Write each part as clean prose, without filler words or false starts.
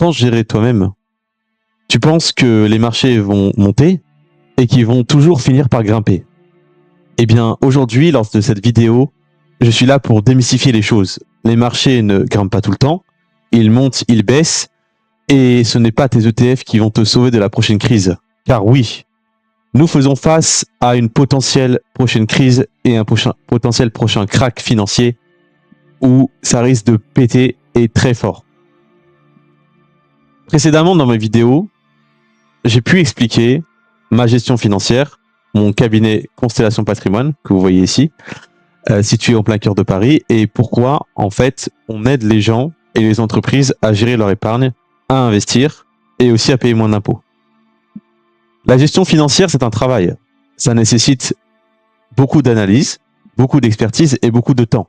pense gérer toi-même. Tu penses que les marchés vont monter et qu'ils vont toujours finir par grimper. Eh bien, aujourd'hui, lors de cette vidéo, je suis là pour démystifier les choses. Les marchés ne grimpent pas tout le temps, ils montent, ils baissent, et ce n'est pas tes ETF qui vont te sauver de la prochaine crise. Car oui, nous faisons face à une potentielle prochaine crise et un potentiel prochain crack financier où ça risque de péter et très fort. Précédemment dans mes vidéos, j'ai pu expliquer ma gestion financière, mon cabinet Constellation Patrimoine, que vous voyez ici, situé en plein cœur de Paris, et pourquoi, en fait, on aide les gens et les entreprises à gérer leur épargne, à investir, et aussi à payer moins d'impôts. La gestion financière, c'est un travail. Ça nécessite beaucoup d'analyse, beaucoup d'expertise et beaucoup de temps.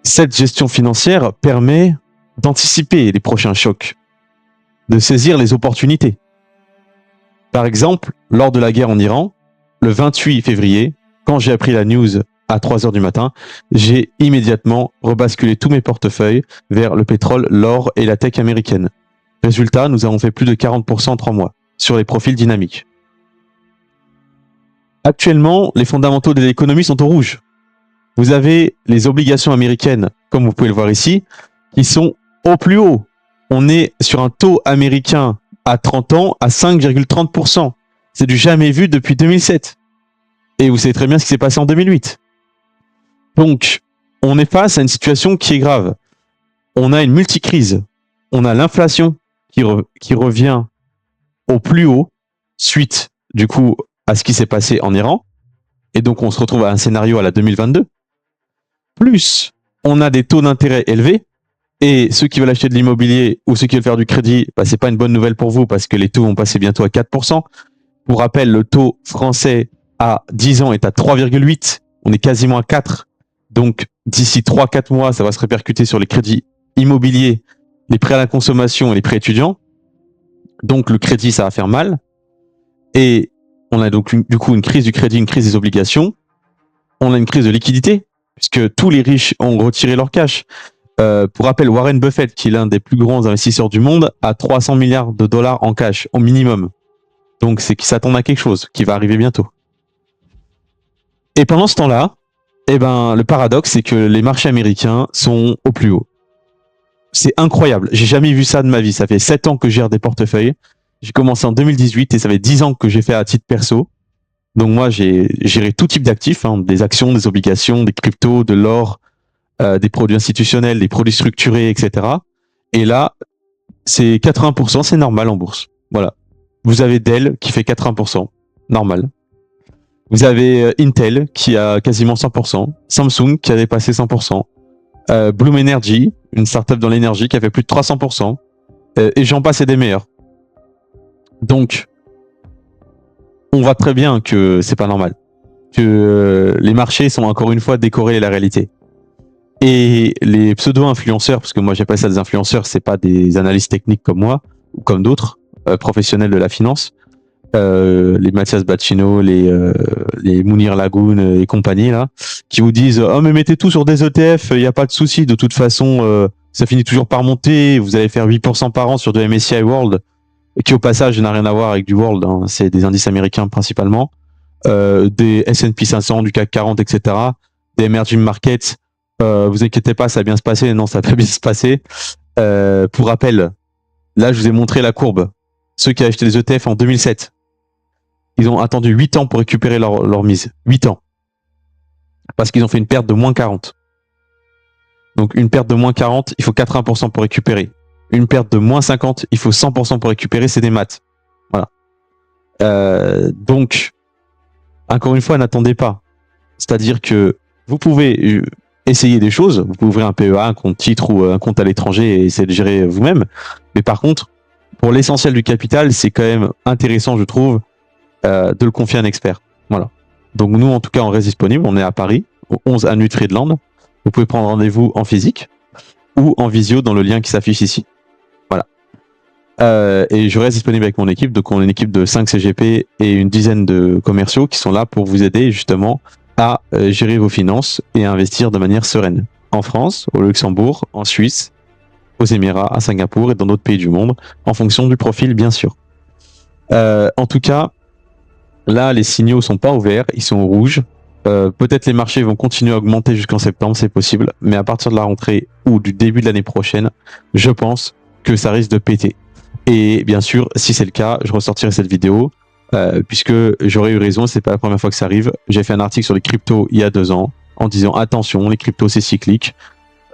Cette gestion financière permet d'anticiper les prochains chocs, de saisir les opportunités. Par exemple, lors de la guerre en Iran, le 28 février, quand j'ai appris la news à 3 h du matin, j'ai immédiatement rebasculé tous mes portefeuilles vers le pétrole, l'or et la tech américaine. Résultat, nous avons fait plus de 40% en 3 mois sur les profils dynamiques. Actuellement, les fondamentaux de l'économie sont au rouge. Vous avez les obligations américaines, comme vous pouvez le voir ici, qui sont au plus haut. On est sur un taux américain à 30 ans à 5,30%. C'est du jamais vu depuis 2007. Et vous savez très bien ce qui s'est passé en 2008. Donc, on est face à une situation qui est grave. On a une multicrise. On a l'inflation qui revient au plus haut suite, du coup, à ce qui s'est passé en Iran. Et donc, on se retrouve à un scénario à la 2022. Plus, on a des taux d'intérêt élevés. Et ceux qui veulent acheter de l'immobilier ou ceux qui veulent faire du crédit, bah, c'est pas une bonne nouvelle pour vous parce que les taux vont passer bientôt à 4%. Pour rappel, le taux français à 10 ans est à 3,8. On est quasiment à 4. Donc, d'ici 3-4 mois, ça va se répercuter sur les crédits immobiliers, les prêts à la consommation et les prêts étudiants. Donc, le crédit, ça va faire mal. Et on a donc du coup une crise du crédit, une crise des obligations. On a une crise de liquidité puisque tous les riches ont retiré leur cash. Pour rappel, Warren Buffett, qui est l'un des plus grands investisseurs du monde, a 300 milliards de dollars en cash, au minimum. Donc, c'est qu'ils s'attendent à quelque chose qui va arriver bientôt. Et pendant ce temps-là, eh ben, le paradoxe, c'est que les marchés américains sont au plus haut. C'est incroyable. J'ai jamais vu ça de ma vie. Ça fait 7 ans que je gère des portefeuilles. J'ai commencé en 2018 et ça fait 10 ans que j'ai fait à titre perso. Donc, moi, j'ai géré tout type d'actifs, hein, des actions, des obligations, des cryptos, de l'or, des produits institutionnels, des produits structurés, etc. Et là, c'est 80%, c'est normal en bourse. Voilà. Vous avez Dell qui fait 80%, normal. Vous avez Intel qui a quasiment 100%, Samsung qui a dépassé 100%, Bloom Energy, une startup dans l'énergie qui a fait plus de 300%, et j'en passe et des meilleurs. Donc, on voit très bien que c'est pas normal, que les marchés sont encore une fois décorrélés de la réalité. Et les pseudo-influenceurs, parce que moi j'appelle ça des influenceurs, c'est pas des analystes techniques comme moi, ou comme d'autres professionnels de la finance, les Mathias Bacchino, les Mounir Lagoun et compagnie, là, qui vous disent « Oh mais mettez tout sur des ETF, il n'y a pas de souci, de toute façon, ça finit toujours par monter, vous allez faire 8% par an sur du MSCI World », qui au passage n'a rien à voir avec du World, hein, c'est des indices américains principalement, des S&P 500, du CAC 40, etc., des emerging markets. Vous inquiétez pas, ça va bien se passer. Non, ça va pas bien se passer. Pour rappel, là, je vous ai montré la courbe. Ceux qui ont acheté des ETF en 2007, ils ont attendu 8 ans pour récupérer leur mise. 8 ans. Parce qu'ils ont fait une perte de moins 40. Donc, une perte de moins 40, il faut 80% pour récupérer. Une perte de moins 50, il faut 100% pour récupérer. C'est des maths. Voilà. Donc, encore une fois, n'attendez pas. C'est-à-dire que vous pouvez essayer des choses. Vous pouvez ouvrir un PEA, un compte titre ou un compte à l'étranger et essayer de gérer vous-même. Mais par contre, pour l'essentiel du capital, c'est quand même intéressant, je trouve, de le confier à un expert. Voilà. Donc nous, en tout cas, on reste disponible. On est à Paris, au 11 avenue de Friedland. Vous pouvez prendre rendez-vous en physique ou en visio dans le lien qui s'affiche ici. Voilà. Et je reste disponible avec mon équipe. Donc on est une équipe de 5 CGP et une dizaine de commerciaux qui sont là pour vous aider justement à gérer vos finances et à investir de manière sereine. En France, au Luxembourg, en Suisse aux Émirats, à Singapour et dans d'autres pays du monde, en fonction du profil, bien sûr. En tout cas, là, les signaux sont pas ouverts, ils sont au rouge. Peut-être les marchés vont continuer à augmenter jusqu'en septembre, c'est possible, mais à partir de la rentrée ou du début de l'année prochaine, je pense que ça risque de péter. Et bien sûr, si c'est le cas, je ressortirai cette vidéo, puisque j'aurais eu raison, c'est pas la première fois que ça arrive. J'ai fait un article sur les cryptos il y a 2 ans, en disant attention, les cryptos c'est cyclique.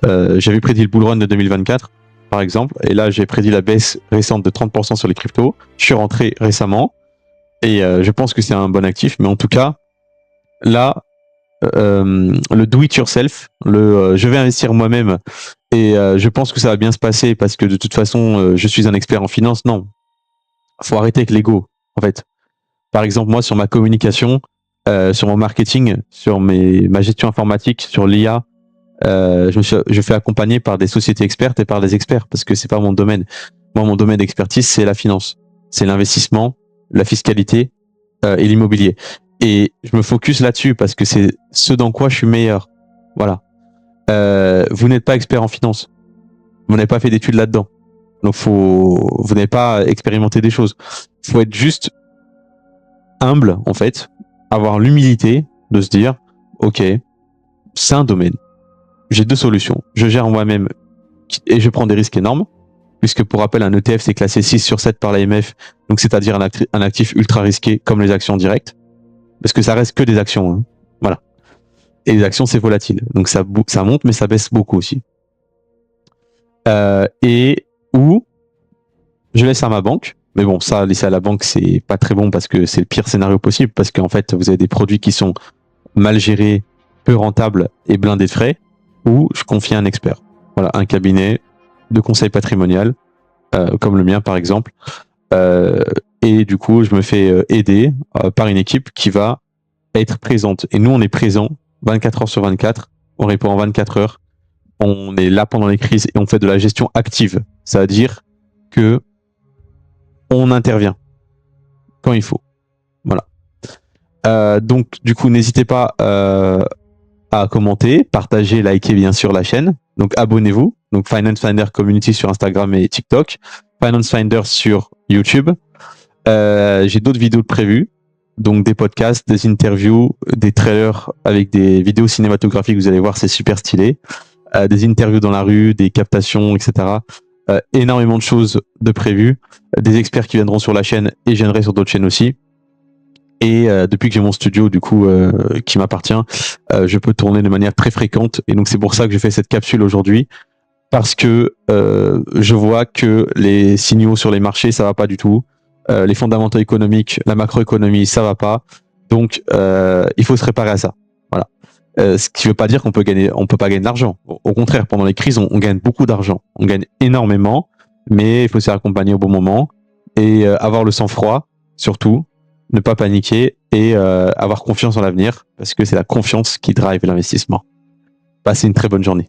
J'avais prédit le bull run de 2024, par exemple, et là j'ai prédit la baisse récente de 30% sur les cryptos. Je suis rentré récemment, et je pense que c'est un bon actif, mais en tout cas, là, le do it yourself, je vais investir moi-même et je pense que ça va bien se passer parce que de toute façon, je suis un expert en finance. Non, faut arrêter avec l'ego, en fait. Par exemple, moi, sur ma communication, sur mon marketing, sur ma gestion informatique, sur l'IA, je fais accompagner par des sociétés expertes et par des experts parce que c'est pas mon domaine. Moi, mon domaine d'expertise, c'est la finance, c'est l'investissement, la fiscalité et l'immobilier. Et je me focus là-dessus parce que c'est ce dans quoi je suis meilleur. Voilà. Vous n'êtes pas expert en finance. Vous n'avez pas fait d'études là-dedans. Donc vous n'avez pas expérimenté des choses. Il faut être juste humble, en fait. Avoir l'humilité de se dire, OK, c'est un domaine. J'ai 2 solutions. Je gère moi-même et je prends des risques énormes. Puisque pour rappel, un ETF, c'est classé 6 sur 7 par l'AMF. Donc c'est-à-dire un actif ultra risqué comme les actions directes. Parce que ça reste que des actions. Hein. Voilà. Et les actions, c'est volatile. Donc ça monte, mais ça baisse beaucoup aussi. Et ou je laisse à ma banque. Mais bon, ça, laisser à la banque, c'est pas très bon parce que c'est le pire scénario possible. Parce qu'en fait, vous avez des produits qui sont mal gérés, peu rentables et blindés de frais. Ou je confie à un expert. Voilà, un cabinet de conseil patrimonial, comme le mien par exemple. Et du coup, je me fais aider par une équipe qui va être présente. Et nous, on est présent 24 heures sur 24. On répond en 24 heures. On est là pendant les crises et on fait de la gestion active. Ça veut dire que on intervient quand il faut. Voilà. Donc, du coup, n'hésitez pas à commenter, partager, liker bien sûr la chaîne. Donc, abonnez-vous. Donc, Finance Finder Community sur Instagram et TikTok. Finance Finder sur YouTube. J'ai d'autres vidéos prévues. Donc des podcasts, des interviews, des trailers avec des vidéos cinématographiques, vous allez voir, c'est super stylé. Des interviews dans la rue, des captations, etc. Énormément de choses de prévues. Des experts qui viendront sur la chaîne et je viendrai sur d'autres chaînes aussi. Et depuis que j'ai mon studio du coup qui m'appartient, je peux tourner de manière très fréquente. Et donc c'est pour ça que je fais cette capsule aujourd'hui. Parce que je vois que les signaux sur les marchés, ça va pas du tout. Les fondamentaux économiques, la macroéconomie, ça va pas. Donc, il faut se préparer à ça. Voilà. Ce qui veut pas dire qu'on peut pas gagner d'argent. Au contraire, pendant les crises, on gagne beaucoup d'argent. On gagne énormément, mais il faut se faire accompagner au bon moment et avoir le sang-froid, surtout, ne pas paniquer et avoir confiance en l'avenir, parce que c'est la confiance qui drive l'investissement. Passez une très bonne journée.